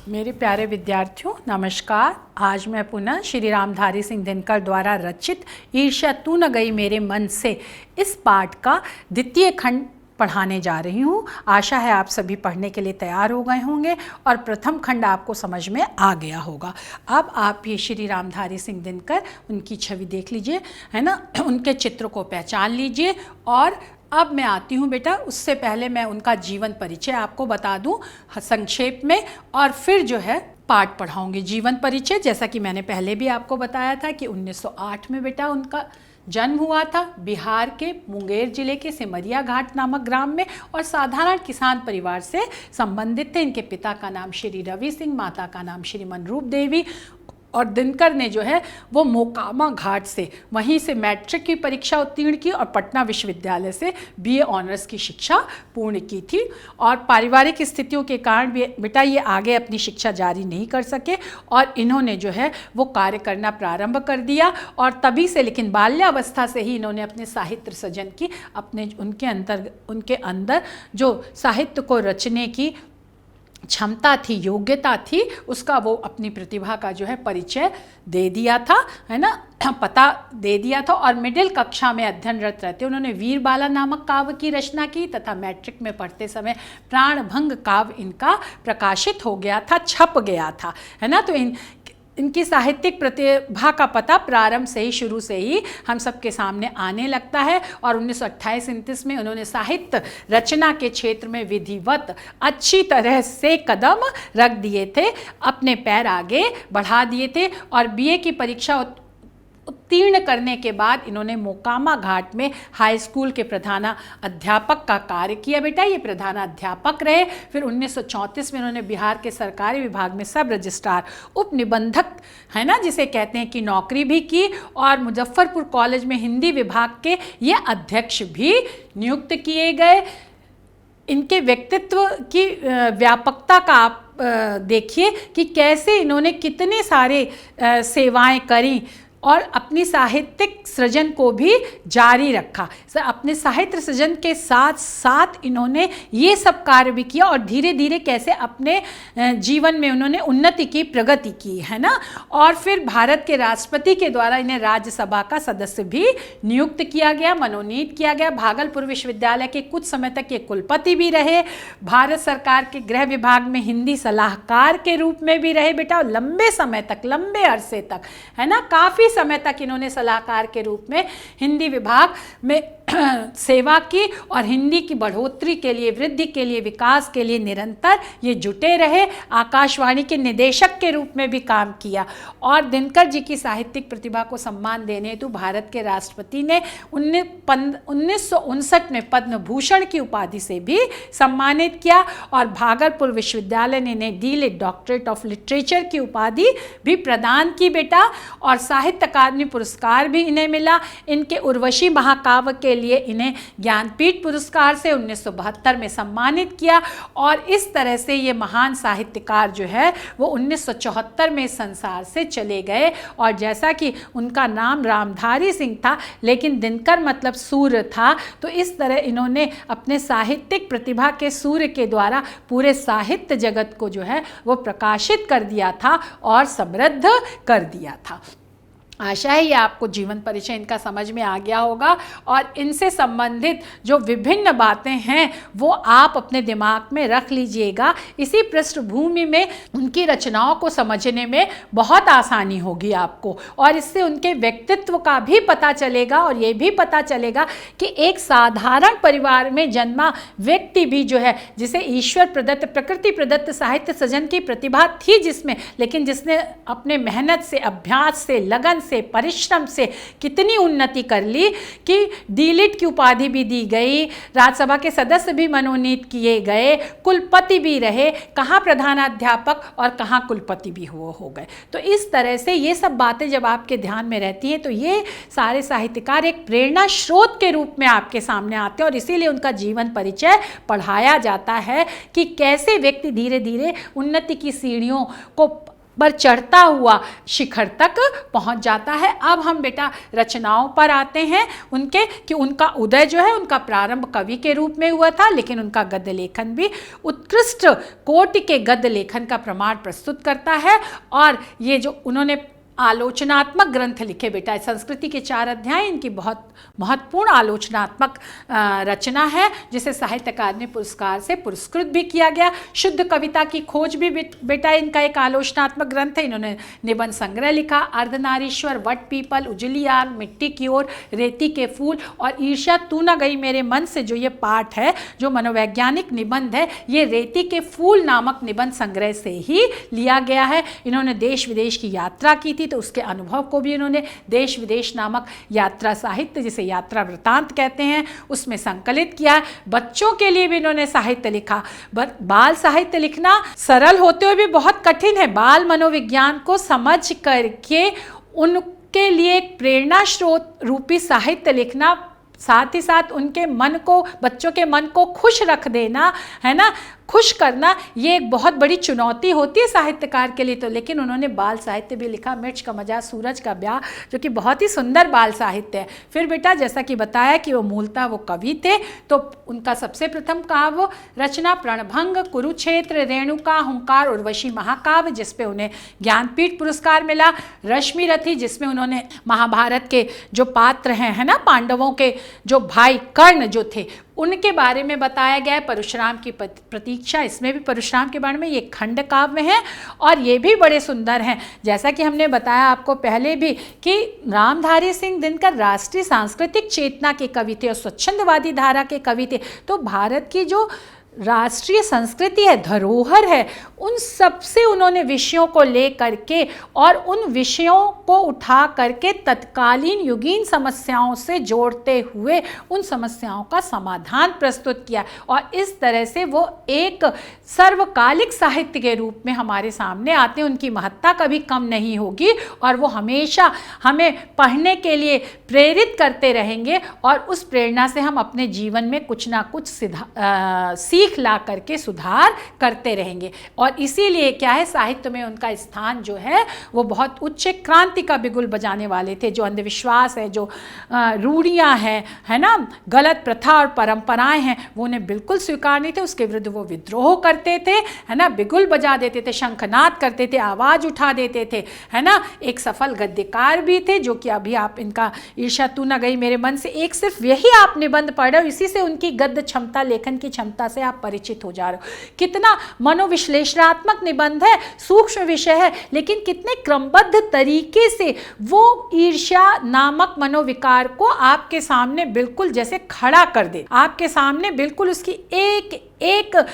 मेरे प्यारे विद्यार्थियों नमस्कार। आज मैं पुनः श्री रामधारी सिंह दिनकर द्वारा रचित ईर्ष्या तू न गई मेरे मन से इस पाठ का द्वितीय खंड पढ़ाने जा रही हूँ। आशा है आप सभी पढ़ने के लिए तैयार हो गए होंगे और प्रथम खंड आपको समझ में आ गया होगा। अब आप ये श्री रामधारी सिंह दिनकर उनकी छवि देख लीजिए, है ना, उनके चित्र को पहचान लीजिए। और अब मैं आती हूँ बेटा, उससे पहले मैं उनका जीवन परिचय आपको बता दूँ संक्षेप में, और फिर जो है पाठ पढ़ाऊँगी। जीवन परिचय जैसा कि मैंने पहले भी आपको बताया था कि 1908 में बेटा उनका जन्म हुआ था बिहार के मुंगेर जिले के सिमरिया घाट नामक ग्राम में, और साधारण किसान परिवार से संबंधित थे। इनके पिता का नाम श्री रवि सिंह, माता का नाम श्री मनरूप देवी, और दिनकर ने जो है वो मोकामा घाट से वहीं से मैट्रिक की परीक्षा उत्तीर्ण की और पटना विश्वविद्यालय से बीए ऑनर्स की शिक्षा पूर्ण की थी। और पारिवारिक स्थितियों के कारण बेटा ये आगे अपनी शिक्षा जारी नहीं कर सके और इन्होंने जो है वो कार्य करना प्रारंभ कर दिया। और तभी से, लेकिन बाल्यावस्था से ही इन्होंने अपने साहित्य सृजन की, उनके अंदर जो साहित्य को रचने की क्षमता थी, योग्यता थी, उसका वो अपनी प्रतिभा का जो है परिचय दे दिया था, है ना, पता दे दिया था। और मिडिल कक्षा में अध्ययनरत रहते उन्होंने वीरबाला नामक काव्य की रचना की तथा मैट्रिक में पढ़ते समय प्राणभंग काव्य इनका प्रकाशित हो गया था, छप गया था, है ना। तो इनकी साहित्यिक प्रतिभा का पता प्रारंभ से ही, शुरू से ही हम सबके सामने आने लगता है। और 1928-29 में उन्होंने साहित्य रचना के क्षेत्र में विधिवत अच्छी तरह से कदम रख दिए थे, अपने पैर आगे बढ़ा दिए थे। और बीए की परीक्षा उत्तीर्ण करने के बाद इन्होंने मोकामा घाट में हाई स्कूल के प्रधानाध्यापक का कार्य किया। बेटा ये प्रधानाध्यापक रहे। फिर 1934 में इन्होंने बिहार के सरकारी विभाग में सब रजिस्ट्रार, उप निबंधक, है ना, जिसे कहते हैं, कि नौकरी भी की। और मुजफ्फरपुर कॉलेज में हिंदी विभाग के ये अध्यक्ष भी नियुक्त किए गए। इनके व्यक्तित्व की व्यापकता का आप देखिए कि कैसे इन्होंने कितने सारे सेवाएं करी और अपनी साहित्यिक सृजन को भी जारी रखा। अपने साहित्य सृजन के साथ साथ इन्होंने ये सब कार्य भी किया और धीरे धीरे कैसे अपने जीवन में उन्होंने उन्नति की, प्रगति की, है ना। और फिर भारत के राष्ट्रपति के द्वारा इन्हें राज्यसभा का सदस्य भी नियुक्त किया गया, मनोनीत किया गया। भागलपुर विश्वविद्यालय के कुछ समय तक ये कुलपति भी रहे। भारत सरकार के गृह विभाग में हिंदी सलाहकार के रूप में भी रहे बेटा, लंबे समय तक, लंबे अरसे तक, है ना, काफ़ी समय तक इन्होंने सलाहकार के रूप में हिंदी विभाग में सेवा की और हिंदी की बढ़ोतरी के लिए, वृद्धि के लिए, विकास के लिए निरंतर ये जुटे रहे। आकाशवाणी के निदेशक के रूप में भी काम किया। और दिनकर जी की साहित्यिक प्रतिभा को सम्मान देने हेतु भारत के राष्ट्रपति ने 1959 में पद्म भूषण की उपाधि से भी सम्मानित किया। और भागलपुर विश्वविद्यालय ने इन्हें डीलिट, डॉक्टरेट ऑफ लिटरेचर की उपाधि भी प्रदान की बेटा। और साहित्य अकादमी पुरस्कार भी इन्हें मिला। इनके उर्वशी महाकाव्य के लिए इन्हें ज्ञानपीठ पुरस्कार से 1972 में सम्मानित किया। और इस तरह से ये महान साहित्यकार जो है वो 1974 में संसार से चले गए। और जैसा कि उनका नाम रामधारी सिंह था लेकिन दिनकर मतलब सूर्य था, तो इस तरह इन्होंने अपने साहित्यिक प्रतिभा के सूर्य के द्वारा पूरे साहित्य जगत को जो है वो प्रकाशित कर दिया था और समृद्ध कर दिया था। आशा है ये आपको जीवन परिचय इनका समझ में आ गया होगा। और इनसे संबंधित जो विभिन्न बातें हैं वो आप अपने दिमाग में रख लीजिएगा। इसी पृष्ठभूमि में उनकी रचनाओं को समझने में बहुत आसानी होगी आपको, और इससे उनके व्यक्तित्व का भी पता चलेगा। और ये भी पता चलेगा कि एक साधारण परिवार में जन्मा व्यक्ति भी जो है, जिसे ईश्वर प्रदत्त, प्रकृति प्रदत्त साहित्य सृजन की प्रतिभा थी जिसमें, लेकिन जिसने अपने मेहनत से, अभ्यास से, लगन से, परिश्रम से कितनी उन्नति कर ली कि डीलिट की उपाधि भी दी गई, राज्यसभा के सदस्य भी मनोनीत किए गए, कुलपति भी रहे, कहाँ प्रधानाध्यापक और कहाँ कुलपति भी हो गए। तो इस तरह से ये सब बातें जब आपके ध्यान में रहती हैं तो ये सारे साहित्यकार एक प्रेरणा स्रोत के रूप में आपके सामने आते हैं। और इसीलिए उनका जीवन परिचय पढ़ाया जाता है कि कैसे व्यक्ति धीरे धीरे उन्नति की सीढ़ियों को पर चढ़ता हुआ शिखर तक पहुंच जाता है। अब हम बेटा रचनाओं पर आते हैं उनके, कि उनका उदय जो है उनका प्रारंभ कवि के रूप में हुआ था, लेकिन उनका गद्य लेखन भी उत्कृष्ट कोटि के गद्य लेखन का प्रमाण प्रस्तुत करता है। और ये जो उन्होंने आलोचनात्मक ग्रंथ लिखे बेटा, संस्कृति के 4 अध्याय इनकी बहुत महत्वपूर्ण आलोचनात्मक रचना है, जिसे साहित्य अकादमी पुरस्कार से पुरस्कृत भी किया गया। शुद्ध कविता की खोज भी बेटा इनका एक आलोचनात्मक ग्रंथ है। इन्होंने निबंध संग्रह लिखा, अर्धनारीश्वर, वट पीपल, उजली आग, मिट्टी की ओर, रेती के फूल और ईर्ष्या तू न गई मेरे मन से, जो ये पाठ है, जो मनोवैज्ञानिक निबंध है, ये रेती के फूल नामक निबंध संग्रह से ही लिया गया है। इन्होंने देश विदेश की यात्रा की थी, तो उसके अनुभव को भी इन्होंने देश विदेश नामक यात्रा साहित्य, जिसे यात्रा वृतांत कहते हैं, उसमें संकलित किया है। बच्चों के लिए भी इन्होंने साहित्य लिखा। बाल साहित्य लिखना सरल होते हुए भी बहुत कठिन है। बाल मनोविज्ञान को समझ करके उनके लिए एक प्रेरणा स्रोत रूपी साहित्य लिखना, साथ ही साथ उनके मन को, बच्चों के मन को खुश रख देना, है ना, खुश करना, ये एक बहुत बड़ी चुनौती होती है साहित्यकार के लिए। तो लेकिन उन्होंने बाल साहित्य भी लिखा, मिर्च का मजा, सूरज का ब्याह, जो कि बहुत ही सुंदर बाल साहित्य है। फिर बेटा जैसा कि बताया कि वो मूलतः वो कवि थे, तो उनका सबसे प्रथम काव्य रचना प्रणभंग, कुरुक्षेत्र, रेणुका, हुंकार, उर्वशी महाकाव्य, जिसपे उन्हें ज्ञानपीठ पुरस्कार मिला। रश्मि रथी, जिसमें उन्होंने महाभारत के जो पात्र हैं, है ना, पांडवों के जो भाई कर्ण जो थे, उनके बारे में बताया गया है। परशुराम की प्रतीक्षा, इसमें भी परशुराम के बारे में ये खंड काव्य हैं और ये भी बड़े सुंदर हैं। जैसा कि हमने बताया आपको पहले भी कि रामधारी सिंह दिनकर राष्ट्रीय सांस्कृतिक चेतना के कवि थे और स्वच्छंदवादी धारा के कवि थे। तो भारत की जो राष्ट्रीय संस्कृति है, धरोहर है, उन सब से उन्होंने विषयों को ले करके और उन विषयों को उठा करके तत्कालीन युगीन समस्याओं से जोड़ते हुए उन समस्याओं का समाधान प्रस्तुत किया और इस तरह से वो एक सर्वकालिक साहित्य के रूप में हमारे सामने आते हैं। उनकी महत्ता कभी कम नहीं होगी और वो हमेशा हमें पढ़ने के लिए प्रेरित करते रहेंगे और उस प्रेरणा से हम अपने जीवन में कुछ ना कुछ सीख ला करके सुधार करते रहेंगे। और इसीलिए क्या है, साहित्य में उनका स्थान जो है वो बहुत उच्च, क्रांति का बिगुल बजाने वाले थे। जो अंधविश्वास है, जो रूढ़ियाँ हैं, है ना, गलत प्रथा और परंपराएं हैं, वो उन्हें बिल्कुल स्वीकार नहीं थे। उसके विरुद्ध वो विद्रोह करते थे, है ना, बिगुल बजा देते थे, शंखनाद करते थे, आवाज़ उठा देते थे, है ना। एक सफल गद्यकार भी थे, जो कि अभी आप इनका ईर्ष्या तू न गई मेरे मन से एक सिर्फ यही आप निबंध पढ़ रहे हो, इसी से उनकी गद्य क्षमता, लेखन की क्षमता से आप परिचित हो जा रहे हो। कितना मनोविश्लेषणात्मक निबंध है, सूक्ष्म विषय है, लेकिन कितने क्रमबद्ध तरीके से वो ईर्ष्या नामक मनोविकार को आपके सामने बिल्कुल जैसे खड़ा कर दे, आपके सामने बिल्कुल उसकी एक एक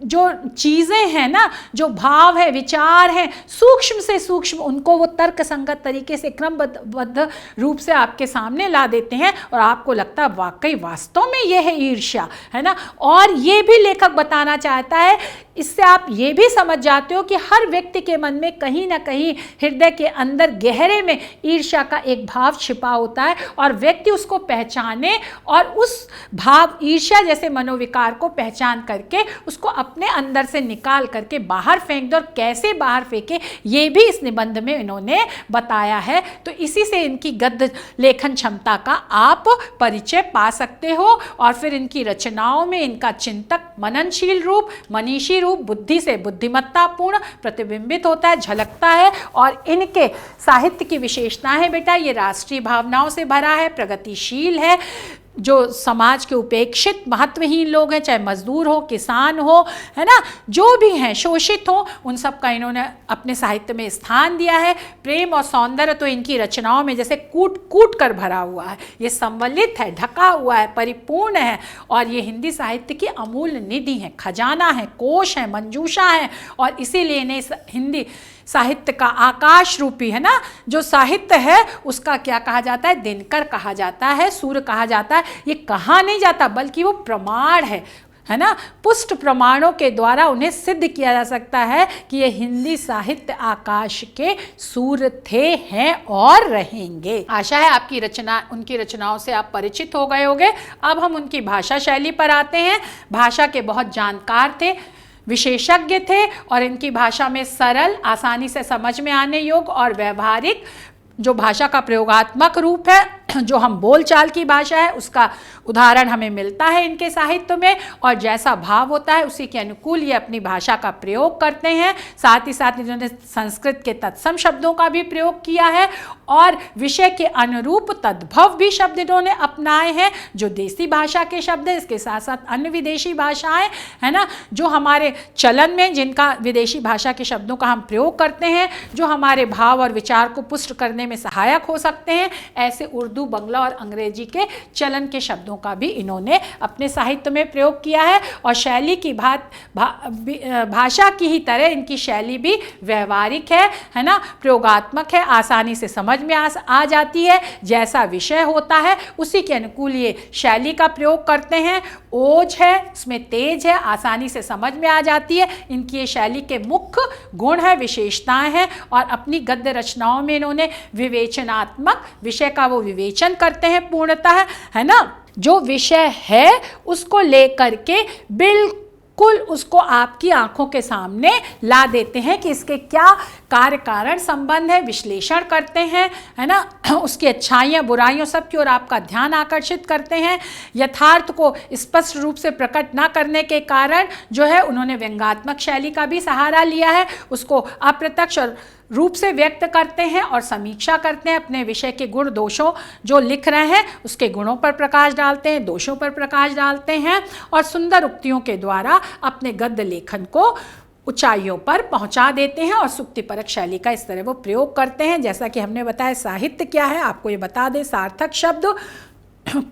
जो चीज़ें हैं ना, जो भाव है, विचार हैं, सूक्ष्म से सूक्ष्म, उनको वो तर्क संगत तरीके से क्रमबद्ध रूप से आपके सामने ला देते हैं और आपको लगता है वाकई वास्तव में ये है ईर्ष्या, है ना। और ये भी लेखक बताना चाहता है, इससे आप ये भी समझ जाते हो कि हर व्यक्ति के मन में कहीं ना कहीं हृदय के अंदर गहरे में ईर्ष्या का एक भाव छिपा होता है और व्यक्ति उसको पहचाने और उस भाव, ईर्ष्या जैसे मनोविकार को पहचान करके उसको अपने अंदर से निकाल करके बाहर फेंक दो। और कैसे बाहर फेंके, ये भी इस निबंध में इन्होंने बताया है। तो इसी से इनकी गद्य लेखन क्षमता का आप परिचय पा सकते हो। और फिर इनकी रचनाओं में इनका चिंतक, मननशील रूप, मनीषी रूप, बुद्धि से बुद्धिमत्तापूर्ण प्रतिबिंबित होता है, झलकता है। और इनके साहित्य की विशेषता है बेटा, ये राष्ट्रीय भावनाओं से भरा है, प्रगतिशील है। जो समाज के उपेक्षित, महत्वहीन लोग हैं, चाहे मजदूर हो, किसान हो, है ना, जो भी हैं, शोषित हो, उन सब का इन्होंने अपने साहित्य में स्थान दिया है। प्रेम और सौंदर्य तो इनकी रचनाओं में जैसे कूट कूट कर भरा हुआ है। ये संवलित है, ढका हुआ है, परिपूर्ण है और ये हिंदी साहित्य की अमूल्य निधि है, खजाना है, कोश है, मंजूषा है। और इसीलिए इन्हें हिंदी साहित्य का आकाश रूपी, है ना, जो साहित्य है उसका क्या कहा जाता है, दिनकर कहा जाता है, सूर्य कहा जाता है। ये कहा नहीं जाता बल्कि वो प्रमाण है ना, पुष्ट प्रमाणों के द्वारा उन्हें सिद्ध किया जा सकता है कि ये हिंदी साहित्य आकाश के सूर्य थे, हैं और रहेंगे। आशा है आपकी उनकी रचनाओं से आप परिचित हो गए होंगे। अब हम उनकी भाषा शैली पर आते हैं। भाषा के बहुत जानकार थे, विशेषज्ञ थे और इनकी भाषा में सरल, आसानी से समझ में आने योग्य और व्यवहारिक जो भाषा का प्रयोगात्मक रूप है, जो हम बोलचाल की भाषा है, उसका उदाहरण हमें मिलता है इनके साहित्य में। और जैसा भाव होता है उसी के अनुकूल ये अपनी भाषा का प्रयोग करते हैं। साथ ही साथ इन्होंने संस्कृत के तत्सम शब्दों का भी प्रयोग किया है और विषय के अनुरूप तद्भव भी शब्द इन्होंने अपनाए हैं, जो देसी भाषा के शब्द हैं। इसके साथ साथ अन्य विदेशी भाषाएं है ना, जो हमारे चलन में, जिनका विदेशी भाषा के शब्दों का हम प्रयोग करते हैं, जो हमारे भाव और विचार को पुष्ट करने में सहायक हो सकते हैं, ऐसे उर्दू, बंगला और अंग्रेजी के चलन के शब्दों का भी इन्होंने अपने साहित्य में प्रयोग किया है। और शैली की भाषा की ही तरह इनकी शैली भी व्यवहारिक है ना, प्रयोगात्मक है, आसानी से समझ में आ जाती है। जैसा विषय होता है उसी के अनुकूल ये शैली का प्रयोग करते हैं। ओज है, उसमें तेज है, आसानी से समझ में आ जाती है। इनकी ये शैली के मुख्य गुण है, विशेषताएं हैं। और अपनी गद्य रचनाओं में इन्होंने विवेचनात्मक विषय का वो विवेचन करते हैं पूर्णतः, है ना। जो विषय है उसको लेकर के बिल्कुल उसको आपकी आंखों के सामने ला देते हैं कि इसके क्या कार्य कारण संबंध है, विश्लेषण करते हैं, है ना। उसकी अच्छाइयाँ बुराइयों सब की ओर आपका ध्यान आकर्षित करते हैं। यथार्थ को स्पष्ट रूप से प्रकट ना करने के कारण जो है उन्होंने व्यंग्यात्मक शैली का भी सहारा लिया है। उसको अप्रत्यक्ष रूप से व्यक्त करते हैं और समीक्षा करते हैं। अपने विषय के गुण दोषों जो लिख रहे हैं उसके गुणों पर प्रकाश डालते हैं, दोषों पर प्रकाश डालते हैं और सुंदर उक्तियों के द्वारा अपने गद्य लेखन को ऊंचाइयों पर पहुंचा देते हैं। और सुक्तिपरक शैली का इस तरह वो प्रयोग करते हैं। जैसा कि हमने बताया, साहित्य क्या है आपको ये बता दें। सार्थक शब्द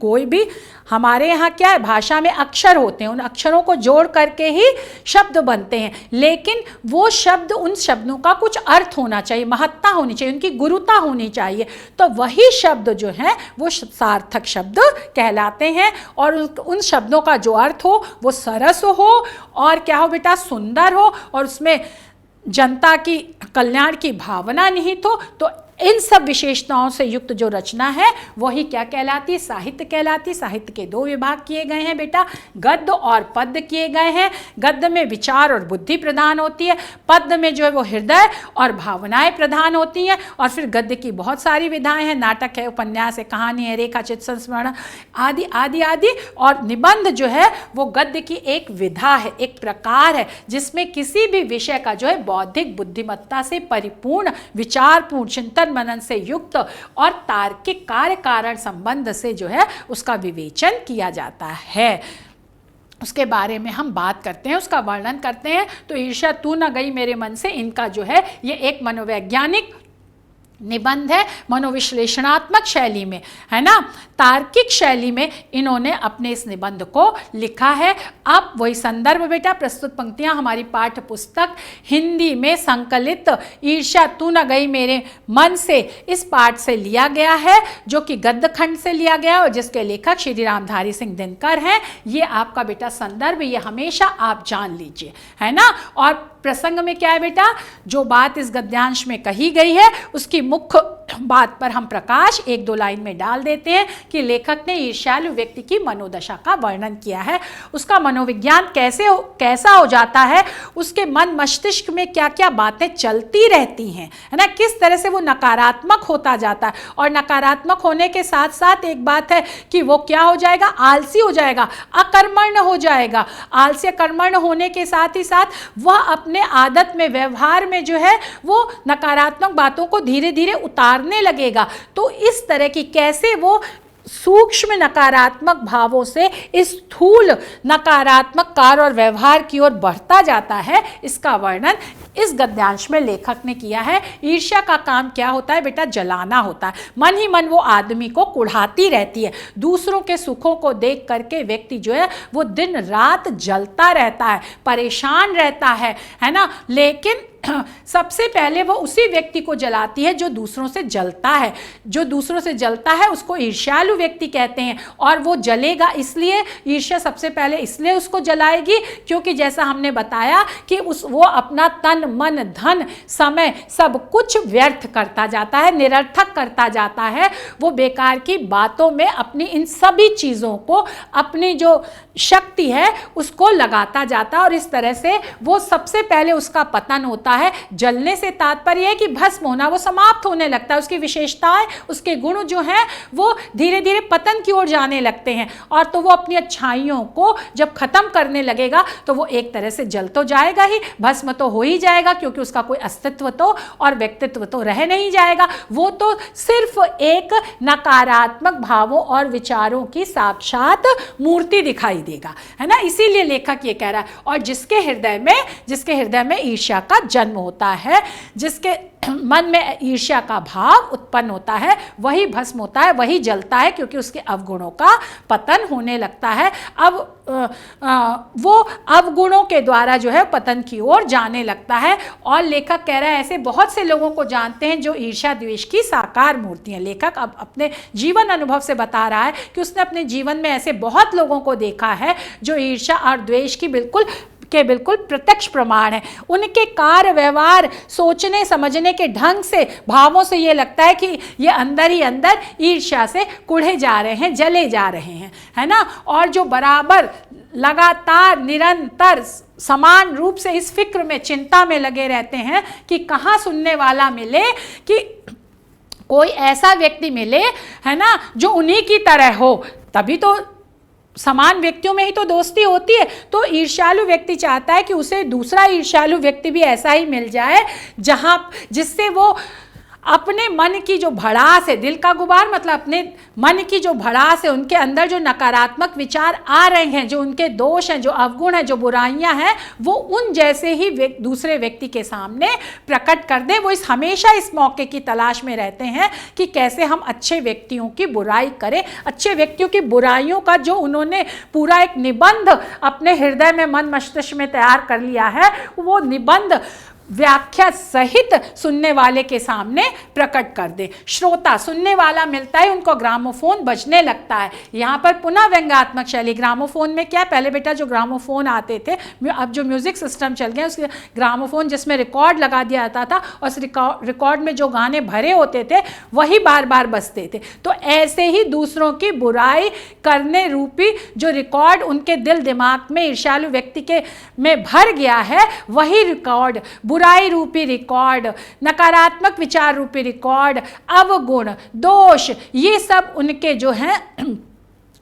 कोई भी हमारे यहाँ क्या है, भाषा में अक्षर होते हैं, उन अक्षरों को जोड़ करके ही शब्द बनते हैं। लेकिन वो शब्द, उन शब्दों का कुछ अर्थ होना चाहिए, महत्ता होनी चाहिए, उनकी गुरुता होनी चाहिए। तो वही शब्द जो हैं वो सार्थक शब्द कहलाते हैं। और उन शब्दों का जो अर्थ हो वो सरस हो और क्या हो बेटा, सुंदर हो और उसमें जनता की कल्याण की भावना निहित हो। तो इन सब विशेषताओं से युक्त जो रचना है वही क्या कहलाती है, साहित्य कहलाती है। साहित्य के दो विभाग किए गए हैं बेटा, गद्य और पद्य किए गए हैं। गद्य में विचार और बुद्धि प्रधान होती है, पद्य में जो है वो हृदय और भावनाएं प्रधान होती हैं। और फिर गद्य की बहुत सारी विधाएं हैं, नाटक है, उपन्यास है, कहानी है, रेखा चित्र, संस्मरण आदि आदि आदि। और निबंध जो है वो गद्य की एक विधा है, एक प्रकार है, जिसमें किसी भी विषय का जो है बौद्धिक बुद्धिमत्ता से परिपूर्ण, विचारपूर्ण, चिंतन मनन से युक्त और तार्किक कार्य कारण संबंध से जो है उसका विवेचन किया जाता है। उसके बारे में हम बात करते हैं, उसका वर्णन करते हैं। तो ईर्ष्या तू न गई मेरे मन से, इनका जो है ये एक मनोवैज्ञानिक निबंध है, मनोविश्लेषणात्मक शैली में, है ना, तार्किक शैली में इन्होंने अपने इस निबंध को लिखा है। अब वही संदर्भ बेटा, प्रस्तुत पंक्तियां हमारी पाठ्य पुस्तक हिंदी में संकलित ईर्ष्या तू न गई मेरे मन से इस पाठ से लिया गया है, जो कि गद्य खंड से लिया गया और जिसके लेखक श्री रामधारी सिंह दिनकर हैं। ये आपका बेटा संदर्भ, ये हमेशा आप जान लीजिए, है ना। और प्रसंग में क्या है बेटा, जो बात इस गद्यांश में कही गई है उसकी मुख्य बात पर हम प्रकाश एक दो लाइन में डाल देते हैं कि लेखक ने ईर्ष्यालु व्यक्ति की मनोदशा का वर्णन किया है। उसका मनोविज्ञान कैसा हो जाता है, उसके मन मस्तिष्क में क्या क्या बातें चलती रहती हैं, है ना, किस तरह से वो नकारात्मक होता जाता है। और नकारात्मक होने के साथ साथ एक बात है कि वो क्या हो जाएगा, आलसी हो जाएगा, अकर्मण्य हो जाएगा। आलसी अकर्मण्य होने के साथ ही साथ वह अपने आदत में, व्यवहार में जो है वो नकारात्मक बातों को धीरे धीरे उतारने लगेगा। तो इस तरह की कैसे वो सूक्ष्म नकारात्मक भावों से इस स्थूल नकारात्मक कार्य और व्यवहार की ओर बढ़ता जाता है, इसका वर्णन इस गद्यांश में लेखक ने किया है। ईर्ष्या का काम क्या होता है बेटा, जलाना होता है। मन ही मन वो आदमी को कुढ़ाती रहती है। दूसरों के सुखों को देख करके व्यक्ति जो है वो दिन रात जलता रहता है, परेशान रहता है ना। लेकिन सबसे पहले वो उसी व्यक्ति को जलाती है जो दूसरों से जलता है। जो दूसरों से जलता है उसको ईर्ष्यालु व्यक्ति कहते हैं। और वो जलेगा इसलिए, ईर्ष्या सबसे पहले इसलिए उसको जलाएगी क्योंकि जैसा हमने बताया कि वो अपना तन मन धन समय सब कुछ व्यर्थ करता जाता है, निरर्थक करता जाता है। वो बेकार की बातों में अपनी इन सभी चीज़ों को, अपनी जो शक्ति है उसको लगाता जाता है और इस तरह से वो सबसे पहले उसका पतन होता है। जलने से तात्पर्य है कि भस्म होना, वो समाप्त होने लगता है। उसकी विशेषताएं, उसके गुण जो हैं वो धीरे धीरे पतन की ओर जाने लगते हैं। और तो वो अपनी अच्छाइयों को जब खत्म करने लगेगा तो वो एक तरह से जल तो जाएगा ही, भस्म तो हो ही जाएगा, क्योंकि उसका कोई अस्तित्व तो और व्यक्तित्व तो रह नहीं जाएगा। वो तो सिर्फ एक नकारात्मक भावों और विचारों की साक्षात मूर्ति दिखाई देगा, है ना। इसीलिए लेखक ये कह रहा है। और जिसके हृदय में ईर्ष्या का जन्म होता है, जिसके मन में ईर्ष्या का भाव उत्पन्न होता है, वही भस्म होता है, वही जलता है, क्योंकि उसके अवगुणों का पतन होने लगता है। अब वो अवगुणों के द्वारा जो है पतन की ओर जाने लगता है। और लेखक कह रहा है ऐसे बहुत से लोगों को जानते हैं जो ईर्ष्या द्वेष की साकार मूर्ति हैं। लेखक अब अपने जीवन अनुभव से बता रहा है कि उसने अपने जीवन में ऐसे बहुत लोगों को देखा है जो ईर्ष्या और द्वेष की बिल्कुल प्रत्यक्ष प्रमाण है। उनके कार्य व्यवहार, सोचने समझने के ढंग से, भावों से ये लगता है कि ये अंदर ही अंदर ईर्ष्या से कुढ़े जा रहे हैं, जले जा रहे हैं, है ना। और जो बराबर लगातार निरंतर समान रूप से इस फिक्र में, चिंता में लगे रहते हैं कि कहाँ सुनने वाला मिले, कि कोई ऐसा व्यक्ति मिले, है ना, जो उन्हीं की तरह हो। तभी तो समान व्यक्तियों में ही तो दोस्ती होती है। तो ईर्ष्यालु व्यक्ति चाहता है कि उसे दूसरा ईर्ष्यालु व्यक्ति भी ऐसा ही मिल जाए जिससे वो अपने मन की जो भड़ास है, दिल का गुबार मतलब अपने मन की जो भड़ास है, उनके अंदर जो नकारात्मक विचार आ रहे हैं, जो उनके दोष हैं, जो अवगुण हैं, जो बुराइयां हैं, वो उन जैसे ही दूसरे व्यक्ति के सामने प्रकट कर दे। वो हमेशा इस मौके की तलाश में रहते हैं कि कैसे हम अच्छे व्यक्तियों की बुराई करें। अच्छे व्यक्तियों की बुराइयों का जो उन्होंने पूरा एक निबंध अपने हृदय में, मन मस्तिष्क में तैयार कर लिया है, वो निबंध व्याख्या सहित सुनने वाले के सामने प्रकट कर दे। श्रोता, सुनने वाला मिलता है, उनको ग्रामोफोन बजने लगता है। यहाँ पर पुनः व्यंग्यात्मक शैली। ग्रामोफोन में क्या, पहले बेटा जो ग्रामोफोन आते थे, अब जो म्यूजिक सिस्टम चल गया, उसके ग्रामोफोन जिसमें रिकॉर्ड लगा दिया जाता था और उस रिकॉर्ड में जो गाने भरे होते थे वही बार बार बजते थे। तो ऐसे ही दूसरों की बुराई करने रूपी जो रिकॉर्ड उनके दिल दिमाग में ईर्ष्यालु व्यक्ति के में भर गया है, वही रिकॉर्ड, बुराई रूपी रिकॉर्ड, नकारात्मक विचार रूपी रिकॉर्ड, अवगुण, दोष, ये सब उनके जो हैं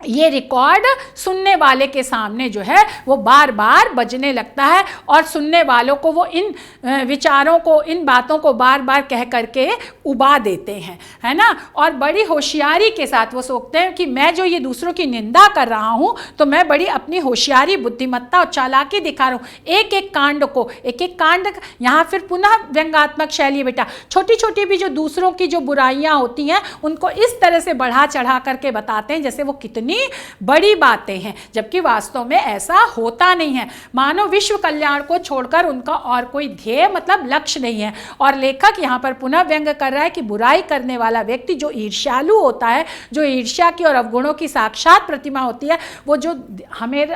ये रिकॉर्ड सुनने वाले के सामने जो है वो बार बार बजने लगता है। और सुनने वालों को वो इन विचारों को, इन बातों को बार बार कह करके उबा देते हैं, है ना। और बड़ी होशियारी के साथ वो सोचते हैं कि मैं जो ये दूसरों की निंदा कर रहा हूँ तो मैं बड़ी अपनी होशियारी, बुद्धिमत्ता और चालाकी दिखा रहा हूँ। एक एक कांड, यहाँ फिर पुनः व्यंग्यात्मक शैली बेटा। छोटी छोटी भी जो दूसरों की जो बुराइयाँ होती हैं उनको इस तरह से बढ़ा चढ़ा करके बताते हैं जैसे वो कितनी बड़ी बातें हैं, जबकि वास्तव में ऐसा होता नहीं है। मानव विश्व कल्याण को छोड़कर उनका और कोई ध्येय मतलब लक्ष्य नहीं है। और लेखक यहाँ पर पुनः व्यंग कर रहा है कि बुराई करने वाला व्यक्ति जो ईर्ष्यालु होता है, जो ईर्ष्या की और अवगुणों की साक्षात प्रतिमा होती है, वो जो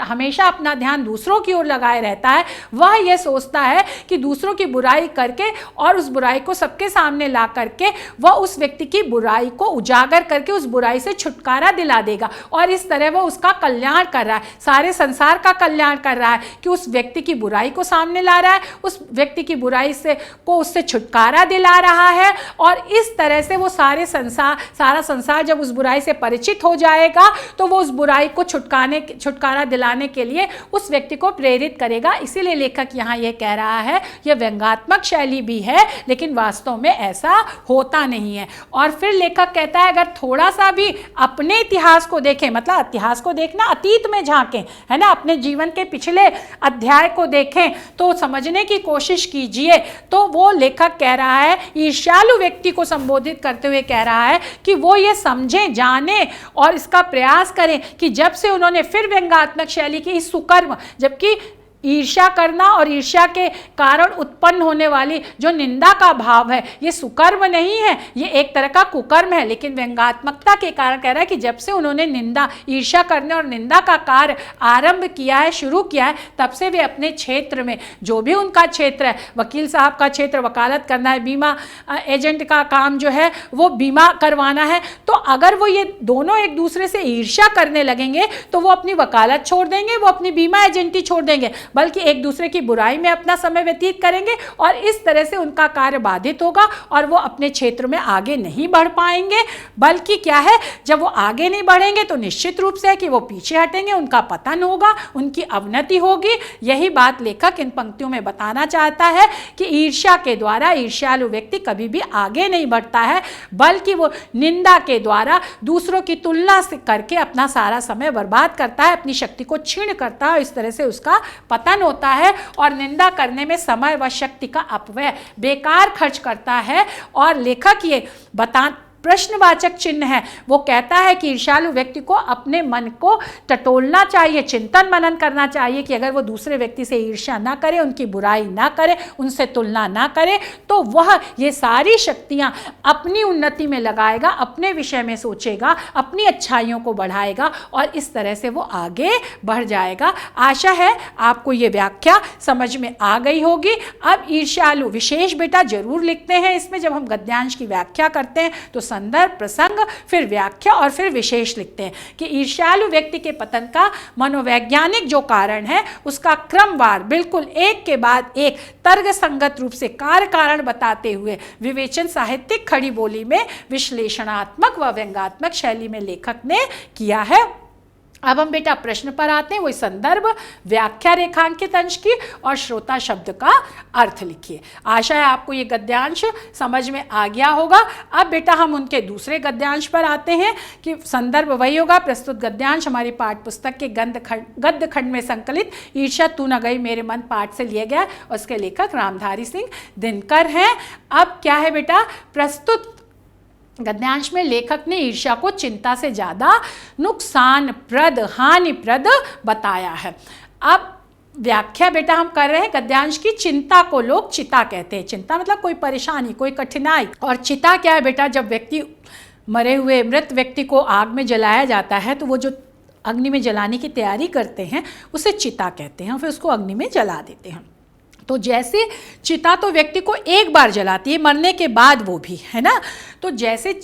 हमेशा अपना ध्यान दूसरों की ओर लगाए रहता है, वह यह सोचता है कि दूसरों की बुराई करके और उस बुराई को सबके सामने ला करके वह उस व्यक्ति की बुराई को उजागर करके उस बुराई से छुटकारा दिला देगा। और इस तरह वो उसका कल्याण कर रहा है, सारे संसार का कल्याण कर रहा है कि उस व्यक्ति की बुराई को सामने ला रहा है, उस व्यक्ति की बुराई से को उससे छुटकारा दिला रहा है। और इस तरह से वो सारा संसार जब उस बुराई से परिचित हो जाएगा तो वो उस बुराई को छुटकारा दिलाने के लिए उस व्यक्ति को प्रेरित करेगा। इसीलिए लेखक यहाँ ये कह रहा है, यह व्यंग्यात्मक शैली भी है लेकिन वास्तव में ऐसा होता नहीं है। और फिर लेखक कहता है अगर थोड़ा सा भी अपने इतिहास को देखें, मतलब इतिहास को देखना, अतीत में झांकें, है ना, अपने जीवन के पिछले अध्याय को देखें तो समझने की कोशिश कीजिए। तो वो लेखक कह रहा है, ईर्ष्यालु व्यक्ति को संबोधित करते हुए कह रहा है कि वो ये समझें, जाने और इसका प्रयास करें कि जब से उन्होंने फिर व्यंग्यात्मक शैली की इस सुकर्म, जबकि ईर्ष्या करना और ईर्ष्या के कारण उत्पन्न होने वाली जो निंदा का भाव है, ये सुकर्म नहीं है, ये एक तरह का कुकर्म है। लेकिन व्यंग्यात्मकता के कारण कह रहा है कि जब से उन्होंने निंदा, ईर्ष्या करने और निंदा का कार्य आरंभ किया है, शुरू किया है, तब से वे अपने क्षेत्र में, जो भी उनका क्षेत्र है, वकील साहब का क्षेत्र वकालत करना है, बीमा एजेंट का काम जो है वो बीमा करवाना है, तो अगर वो ये दोनों एक दूसरे से ईर्ष्या करने लगेंगे तो वो अपनी वकालत छोड़ देंगे, वो अपनी बीमा एजेंटी छोड़ देंगे, बल्कि एक दूसरे की बुराई में अपना समय व्यतीत करेंगे और इस तरह से उनका कार्य बाधित होगा और वो अपने क्षेत्र में आगे नहीं बढ़ पाएंगे। बल्कि क्या है, जब वो आगे नहीं बढ़ेंगे तो निश्चित रूप से है कि वो पीछे हटेंगे, उनका पतन होगा, उनकी अवनति होगी। यही बात लेखक इन पंक्तियों में बताना चाहता है कि ईर्ष्या के द्वारा ईर्ष्यालु व्यक्ति कभी भी आगे नहीं बढ़ता है, बल्कि वो निंदा के द्वारा दूसरों की तुलना से करके अपना सारा समय बर्बाद करता है, अपनी शक्ति को क्षीण करता है, इस तरह से उसका पतन होता है और निंदा करने में समय व शक्ति का अपव्यय बेकार खर्च करता है। और लेखक ये प्रश्नवाचक चिन्ह है, वो कहता है कि ईर्ष्यालु व्यक्ति को अपने मन को टटोलना चाहिए, चिंतन मनन करना चाहिए कि अगर वो दूसरे व्यक्ति से ईर्ष्या ना करे, उनकी बुराई ना करे, उनसे तुलना ना करे, तो वह ये सारी शक्तियां अपनी उन्नति में लगाएगा, अपने विषय में सोचेगा, अपनी अच्छाइयों को बढ़ाएगा और इस तरह से वो आगे बढ़ जाएगा। आशा है आपको ये व्याख्या समझ में आ गई होगी। अब ईर्ष्यालु विशेष बेटा जरूर लिखते हैं इसमें, जब हम गद्यांश की व्याख्या करते हैं तो संदर्भ, प्रसंग, फिर व्याख्या और फिर विशेष लिखते हैं कि ईर्ष्यालु व्यक्ति के पतन का मनोवैज्ञानिक जो कारण है उसका क्रमवार बिल्कुल एक के बाद एक तर्क संगत रूप से कार्य कारण बताते हुए विवेचन साहित्यिक खड़ी बोली में विश्लेषणात्मक व व्यंग्यात्मक शैली में लेखक ने किया है। अब हम बेटा प्रश्न पर आते हैं, वही संदर्भ, व्याख्या रेखांकित अंश की और श्रोता शब्द का अर्थ लिखिए। आशा है आपको ये गद्यांश समझ में आ गया होगा। अब बेटा हम उनके दूसरे गद्यांश पर आते हैं कि संदर्भ वही होगा। प्रस्तुत गद्यांश हमारी पाठ पुस्तक के गद्य खंड में संकलित ईर्ष्या तू न गई मेरे मन पाठ से लिया गया और उसके लेखक रामधारी सिंह दिनकर हैं। अब क्या है बेटा, प्रस्तुत गद्यांश में लेखक ने ईर्ष्या को चिंता से ज़्यादा नुकसानप्रद, हानिप्रद बताया है। अब व्याख्या बेटा हम कर रहे हैं गद्यांश की। चिंता को लोग चिता कहते हैं। चिंता मतलब कोई परेशानी, कोई कठिनाई। और चिता क्या है बेटा, जब व्यक्ति, मरे हुए मृत व्यक्ति को आग में जलाया जाता है तो वो जो अग्नि में जलाने की तैयारी करते हैं उसे चिता कहते हैं, फिर उसको अग्नि में जला देते हैं। तो जैसे चिता तो व्यक्ति को एक बार जलाती है, मरने के बाद वो भी, है ना। तो जैसे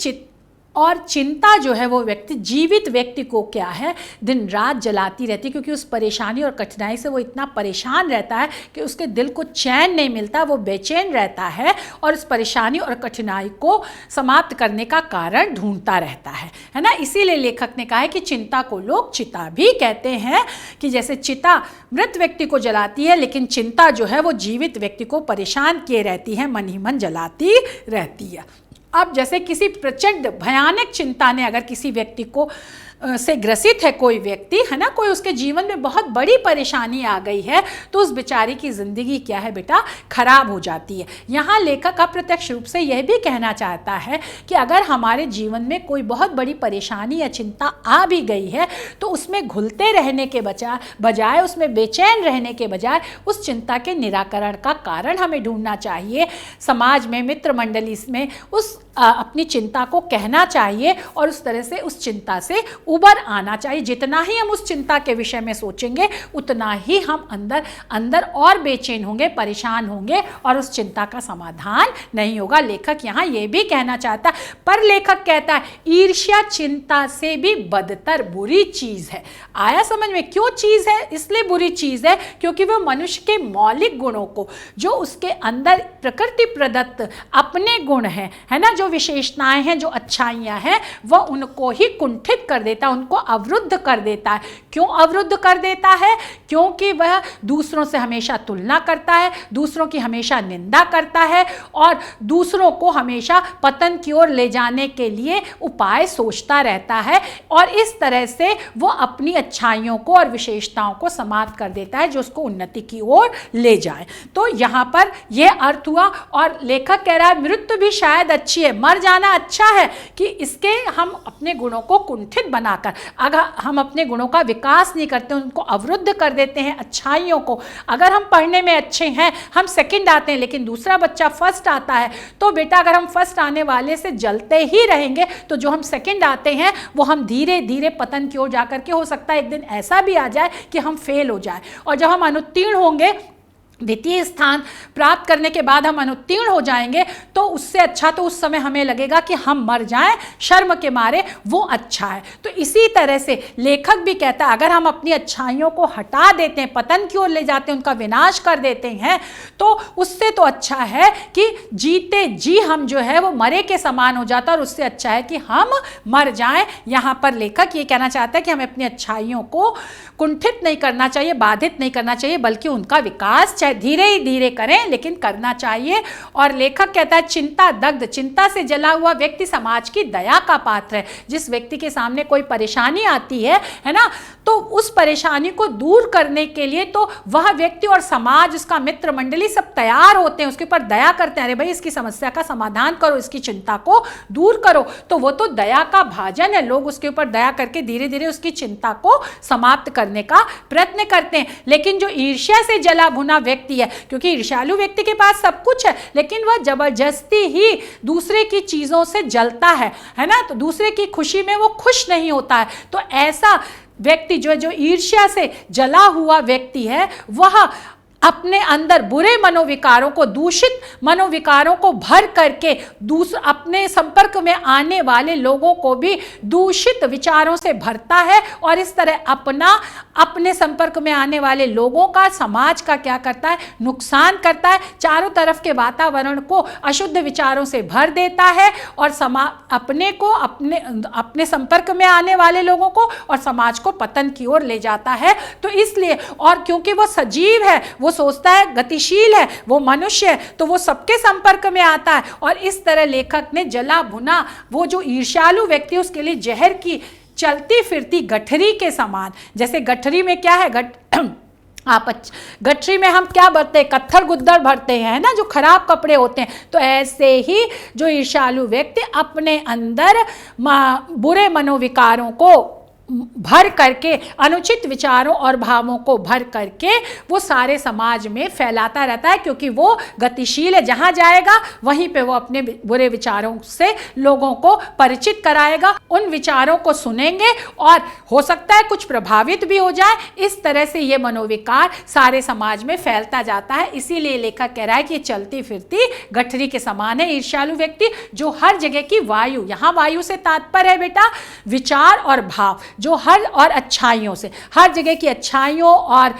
और चिंता जो है वो व्यक्ति, जीवित व्यक्ति को क्या है, दिन रात जलाती रहती है, क्योंकि उस परेशानी और कठिनाई से वो इतना परेशान रहता है कि उसके दिल को चैन नहीं मिलता, वो बेचैन रहता है और उस परेशानी और कठिनाई को समाप्त करने का कारण ढूंढता रहता है ना। इसीलिए लेखक ने कहा है कि चिंता को लोग चिता भी कहते हैं, कि जैसे चिता मृत व्यक्ति को जलाती है, लेकिन चिंता जो है वो जीवित व्यक्ति को परेशान किए रहती है, मन ही मन जलाती रहती है। अब जैसे किसी प्रचंड भयानक चिंता ने अगर किसी व्यक्ति को से ग्रसित है कोई व्यक्ति, है ना, कोई उसके जीवन में बहुत बड़ी परेशानी आ गई है, तो उस बेचारी की ज़िंदगी क्या है बेटा, खराब हो जाती है। यहाँ लेखक अप्रत्यक्ष रूप से यह भी कहना चाहता है कि अगर हमारे जीवन में कोई बहुत बड़ी परेशानी या चिंता आ भी गई है तो उसमें घुलते रहने के बजाय, उसमें बेचैन रहने के बजाय उस चिंता के निराकरण का कारण हमें ढूंढना चाहिए। समाज में, मित्र मंडली में उस अपनी चिंता को कहना चाहिए और उस तरह से उस चिंता से उबर आना चाहिए। जितना ही हम उस चिंता के विषय में सोचेंगे उतना ही हम अंदर अंदर और बेचैन होंगे, परेशान होंगे और उस चिंता का समाधान नहीं होगा। लेखक यहाँ ये भी कहना चाहता है, पर लेखक कहता है ईर्ष्या चिंता से भी बदतर बुरी चीज़ है। आया समझ में? क्यों चीज़ है? इसलिए बुरी चीज़ है क्योंकि वह मनुष्य के मौलिक गुणों को, जो उसके अंदर प्रकृति प्रदत्त अपने गुण हैं, है ना, जो विशेषताएं हैं, जो अच्छाइयाँ हैं, वह उनको ही कुंठित कर देता है, उनको अवरुद्ध कर देता है। क्यों अवरुद्ध कर देता है? क्योंकि वह दूसरों से हमेशा तुलना करता है, दूसरों की हमेशा निंदा करता है और दूसरों को हमेशा पतन की ओर ले जाने के लिए उपाय सोचता रहता है और इस तरह से वो अपनी अच्छाइयों को और विशेषताओं को समाप्त कर देता है जो उसको उन्नति की ओर ले जाए। तो यहाँ पर यह अर्थ हुआ और लेखक कह रहा है मृत्यु भी शायद अच्छी है, मर जाना अच्छा है कि इसके हम अपने गुणों को कुंठित बना बनाकर अगर हम अपने गुणों का विकास नहीं करते, उनको अवरुद्ध कर देते हैं, अच्छाइयों को, अगर हम पढ़ने में अच्छे हैं, हम सेकंड आते हैं लेकिन दूसरा बच्चा फर्स्ट आता है, तो बेटा अगर हम फर्स्ट आने वाले से जलते ही रहेंगे तो जो हम सेकंड आते हैं वो हम धीरे धीरे पतन की ओर जाकर के, हो सकता है एक दिन ऐसा भी आ जाए कि हम फेल हो जाए, और जब हम अनुत्तीर्ण होंगे, द्वितीय स्थान प्राप्त करने के बाद हम अनुत्तीर्ण हो जाएंगे, तो उससे अच्छा तो उस समय हमें लगेगा कि हम मर जाएं शर्म के मारे, वो अच्छा है। तो इसी तरह से लेखक भी कहता है अगर हम अपनी अच्छाइयों को हटा देते हैं, पतन की ओर ले जाते हैं, उनका विनाश कर देते हैं, तो उससे तो अच्छा है कि जीते जी हम जो है वो मरे के समान हो जाता है, और उससे अच्छा है कि हम मर जाएं। यहाँ पर लेखक ये कहना चाहता है कि हमें अपनी अच्छाइयों को कुंठित नहीं करना चाहिए, बाधित नहीं करना चाहिए, बल्कि उनका विकास धीरे ही धीरे करें लेकिन करना चाहिए। और लेखक कहता है चिंता दग्ध, चिंता से जला हुआ व्यक्ति समाज की दया का पात्र है। जिस व्यक्ति के सामने कोई परेशानी आती है ना, तो उस परेशानी को दूर करने के लिए तो वह व्यक्ति और समाज, उसका मित्र मंडली सब तैयार होते हैं, उसके ऊपर दया करते हैं, अरे भाई इसकी समस्या का समाधान करो, इसकी चिंता को दूर करो, तो वो तो दया का भाजन है। लोग उसके ऊपर दया करके धीरे धीरे उसकी चिंता को समाप्त करने का प्रयत्न करते हैं। लेकिन जो ईर्ष्या से जला भुना व्यक्ति है, क्योंकि ईर्ष्यालु व्यक्ति के पास सब कुछ है लेकिन वह जबरदस्ती ही दूसरे की चीजों से जलता है ना, तो दूसरे की खुशी में वो खुश नहीं होता है। तो ऐसा व्यक्ति जो ईर्ष्या से जला हुआ व्यक्ति है, वह अपने अंदर बुरे मनोविकारों को, दूषित मनोविकारों को भर करके अपने संपर्क में आने वाले लोगों को भी दूषित विचारों से भरता है, और इस तरह अपने संपर्क में आने वाले लोगों का, समाज का क्या करता है, नुकसान करता है। चारों तरफ के वातावरण को अशुद्ध विचारों से भर देता है, और अपने संपर्क में आने वाले लोगों को और समाज को पतन की ओर ले जाता है। तो इसलिए, और क्योंकि वो सजीव है, वो सोचता है, गतिशील है, वो मनुष्य है, तो वो सबके संपर्क में आता है। और इस तरह लेखक ने जला भुना वो जो ईर्ष्यालु व्यक्ति, उसके लिए जहर की चलती फिरती गठरी के समान। जैसे गठरी में क्या है, गठरी में हम क्या भरते हैं, कत्थर गुद्दर भरते हैं ना, जो खराब कपड़े होते हैं। तो ऐसे ही जो ईर्ष्यालु व्यक्ति अपने अंदर बुरे मनोविकारों को भर करके, अनुचित विचारों और भावों को भर करके वो सारे समाज में फैलाता रहता है, क्योंकि वो गतिशील है, जहां जाएगा वहीं पे वो अपने बुरे विचारों से लोगों को परिचित कराएगा, उन विचारों को सुनेंगे और हो सकता है कुछ प्रभावित भी हो जाए। इस तरह से ये मनोविकार सारे समाज में फैलता जाता है। इसीलिए लेखक कह रहा है कि ये चलती फिरती गठरी के समान है ईर्ष्यालु व्यक्ति, जो हर जगह की वायु, यहाँ वायु से तात्पर्य है बेटा विचार और भाव, जो और अच्छाइयों से, हर जगह की अच्छाइयों और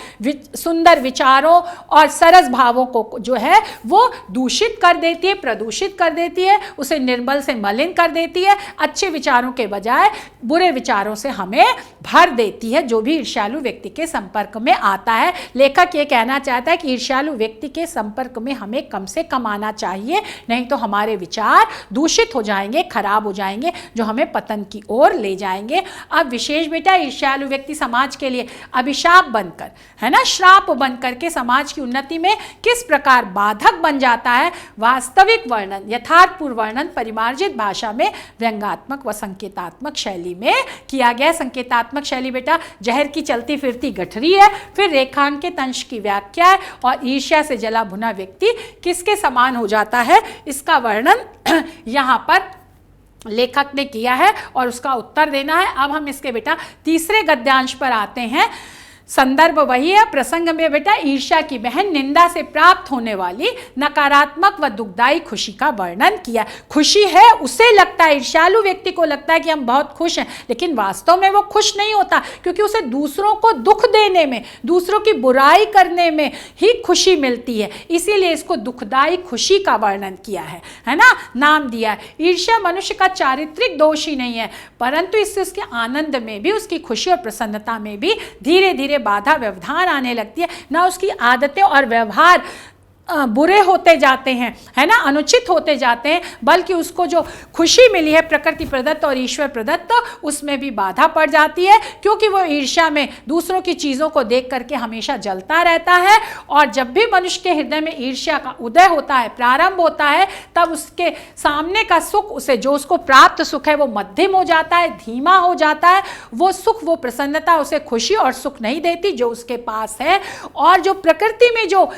सुंदर विचारों और सरस भावों को जो है वो दूषित कर देती है, प्रदूषित कर देती है, उसे निर्मल से मलिन कर देती है, अच्छे विचारों के बजाय बुरे विचारों से हमें भर देती है, जो भी ईर्ष्यालु व्यक्ति के संपर्क में आता है। लेखक ये कहना चाहता है कि ईर्ष्यालु व्यक्ति के संपर्क में हमें कम से कम आना चाहिए, नहीं तो हमारे विचार दूषित हो जाएंगे, खराब हो जाएंगे, जो हमें पतन की ओर ले जाएंगे। अब विशेष बेटा ईर्ष्यालु व्यक्ति समाज के लिए अभिशाप बनकर, है ना, श्राप बनकर के समाज की उन्नति में किस प्रकार बाधक बन जाता है, वास्तविक वर्णन, यथार्थपूर्ण वर्णन परिमार्जित भाषा में व्यंग्यात्मक व संकेतात्मक शैली में किया गया। संकेतात्मक शैली बेटा जहर की चलती फिरती गठरी है, फिर रेखांकित अंश की व्याख्या है, और ईर्ष्या से जला भुना व्यक्ति किसके समान हो जाता है, इसका वर्णन यहाँ पर लेखक ने किया है और उसका उत्तर देना है। अब हम इसके बेटा तीसरे गद्यांश पर आते हैं। संदर्भ वही है, प्रसंग में बेटा ईर्ष्या की बहन निंदा से प्राप्त होने वाली नकारात्मक व दुखदायी खुशी का वर्णन किया। खुशी है, उसे लगता है, ईर्ष्यालु व्यक्ति को लगता है कि हम बहुत खुश हैं, लेकिन वास्तव में वो खुश नहीं होता, क्योंकि उसे दूसरों को दुख देने में, दूसरों की बुराई करने में ही खुशी मिलती है। इसीलिए इसको दुखदायी खुशी का वर्णन किया है ना, नाम दिया है। ईर्ष्या मनुष्य का चारित्रिक दोष ही नहीं है, परंतु इससे उसके आनंद में भी, उसकी खुशी और प्रसन्नता में भी धीरे धीरे बाधा व्यवधान आने लगती है, ना उसकी आदतें और व्यवहार बुरे होते जाते हैं, है ना, अनुचित होते जाते हैं, बल्कि उसको जो खुशी मिली है प्रकृति प्रदत्त और ईश्वर प्रदत्त, उसमें भी बाधा पड़ जाती है, क्योंकि वो ईर्ष्या में दूसरों की चीज़ों को देख करके हमेशा जलता रहता है। और जब भी मनुष्य के हृदय में ईर्ष्या का उदय होता है, प्रारंभ होता है, तब उसके सामने का सुख, उसे जो उसको प्राप्त सुख है वो मध्यम हो जाता है, धीमा हो जाता है। वो सुख, वो प्रसन्नता उसे खुशी और सुख नहीं देती जो उसके पास है। और जो प्रकृति में जो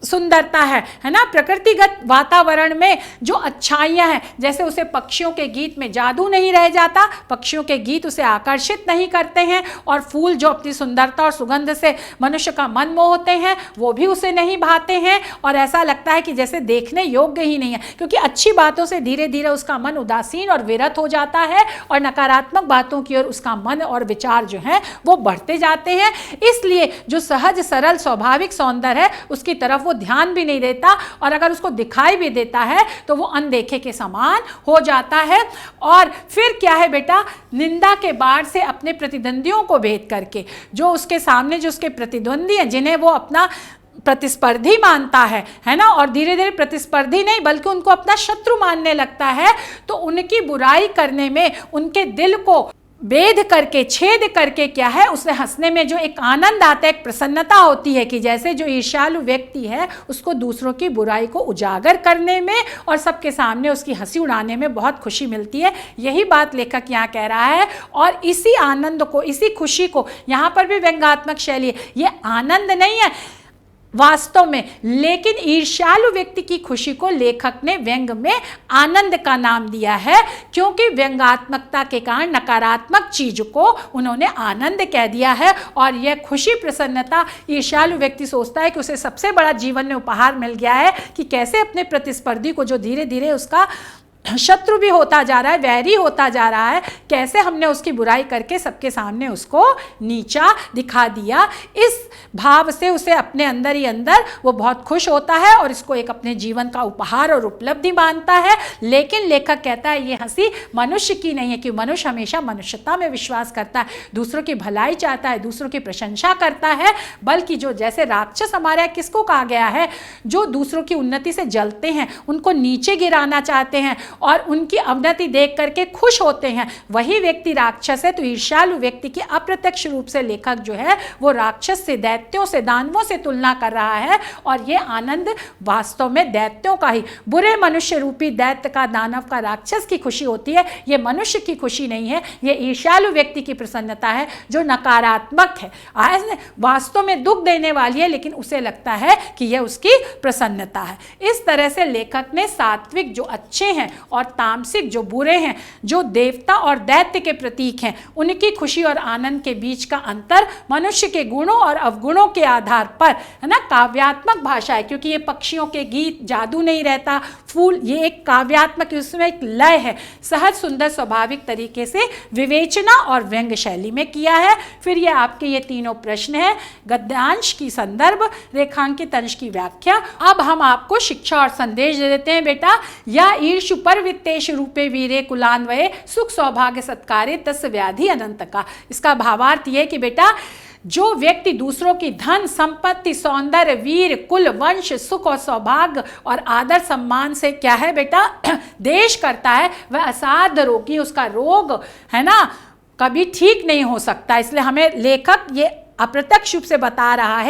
सुंदरता है ना, प्रकृतिगत वातावरण में जो अच्छाइयाँ हैं, जैसे उसे पक्षियों के गीत में जादू नहीं रह जाता, पक्षियों के गीत उसे आकर्षित नहीं करते हैं, और फूल जो अपनी सुंदरता और सुगंध से मनुष्य का मन मोहते हैं वो भी उसे नहीं भाते हैं, और ऐसा लगता है कि जैसे देखने योग्य ही नहीं है, क्योंकि अच्छी बातों से धीरे धीरे उसका मन उदासीन और विरत हो जाता है, और नकारात्मक बातों की ओर उसका मन और विचार जो हैं वो बढ़ते जाते हैं। इसलिए जो सहज सरल स्वाभाविक सौंदर्य है उसकी तरफ वो ध्यान भी नहीं देता, और अगर उसको दिखाई भी देता है तो वो अनदेखे के समान हो जाता है। और फिर क्या है बेटा, निंदा के बाढ़ से अपने प्रतिद्वंदियों को भेद करके, जो उसके सामने जो उसके प्रतिद्वंदी हैं, जिन्हें वो अपना प्रतिस्पर्धी मानता है ना, और धीरे धीरे प्रतिस्पर्धी नहीं बल्कि उनको अपना शत्रु मानने लगता है, तो उनकी बुराई करने में उनके दिल को भेद करके, छेद करके क्या है, उसे हंसने में जो एक आनंद आता है, एक प्रसन्नता होती है, कि जैसे जो ईर्ष्यालु व्यक्ति है उसको दूसरों की बुराई को उजागर करने में और सबके सामने उसकी हंसी उड़ाने में बहुत खुशी मिलती है। यही बात लेखक यहाँ कह रहा है, और इसी आनंद को, इसी खुशी को, यहाँ पर भी व्यंग्यात्मक शैली है, ये आनंद नहीं है वास्तव में, लेकिन ईर्ष्यालु व्यक्ति की खुशी को लेखक ने व्यंग में आनंद का नाम दिया है, क्योंकि व्यंग्यात्मकता के कारण नकारात्मक चीज को उन्होंने आनंद कह दिया है। और यह खुशी, प्रसन्नता ईर्ष्यालु व्यक्ति सोचता है कि उसे सबसे बड़ा जीवन में उपहार मिल गया है, कि कैसे अपने प्रतिस्पर्धी को, जो धीरे धीरे उसका शत्रु भी होता जा रहा है, वैरी होता जा रहा है, कैसे हमने उसकी बुराई करके सबके सामने उसको नीचा दिखा दिया। इस भाव से उसे अपने अंदर ही अंदर वो बहुत खुश होता है और इसको एक अपने जीवन का उपहार और उपलब्धि मानता है। लेकिन लेखक कहता है ये हंसी मनुष्य की नहीं है, कि मनुष्य हमेशा मनुष्यता में विश्वास करता है, दूसरों की भलाई चाहता है, दूसरों की प्रशंसा करता है, बल्कि जो जैसे राक्षस हमारे यहाँ किसको कहा गया है, जो दूसरों की उन्नति से जलते हैं, उनको नीचे गिराना चाहते हैं और उनकी अवनति देख करके खुश होते हैं, वही व्यक्ति राक्षस है। तो ईर्ष्यालु व्यक्ति की अप्रत्यक्ष रूप से लेखक जो है वो राक्षस से, दैत्यों से, दानवों से तुलना कर रहा है। और ये आनंद वास्तव में दैत्यों का ही, बुरे मनुष्य रूपी दैत्य का, दानव का, राक्षस की खुशी होती है, ये मनुष्य की खुशी नहीं है। ये ईर्ष्यालु व्यक्ति की प्रसन्नता है जो नकारात्मक है, वास्तव में दुख देने वाली है, लेकिन उसे लगता है कि यह उसकी प्रसन्नता है। इस तरह से लेखक ने सात्विक जो अच्छे हैं और तामसिक जो बुरे हैं, जो देवता और दैत्य के प्रतीक हैं, उनकी खुशी और आनंद के बीच का अंतर मनुष्य के गुणों और अवगुणों के आधार पर, है ना, काव्यात्मक भाषा है, क्योंकि ये पक्षियों के गीत, जादू नहीं रहता, फूल, ये एक काव्यात्मक, उसमें एक लय है, सहज सुंदर स्वाभाविक तरीके से विवेचना और व्यंग शैली में किया है। फिर ये आपके ये तीनों प्रश्न है, गद्यांश की संदर्भ, रेखांकित अंश की व्याख्या। अब हम आपको शिक्षा और संदेश दे देते हैं बेटा। या ईर्षु पर वित्तेश रूपे वीरे कुलान्वये सुख सौभाग्य सत्कारे तस् व्याधि अनंत का। इसका भावार्थ ये कि बेटा, जो व्यक्ति दूसरों की धन संपत्ति, सौंदर्य, वीर, कुल, वंश, सुख और सौभाग्य और आदर सम्मान से क्या है बेटा देश करता है, वह असाध्य रोगी, उसका रोग है ना कभी ठीक नहीं हो सकता। इसलिए हमें लेखक ये अप्रत्यक्ष रूप से बता रहा है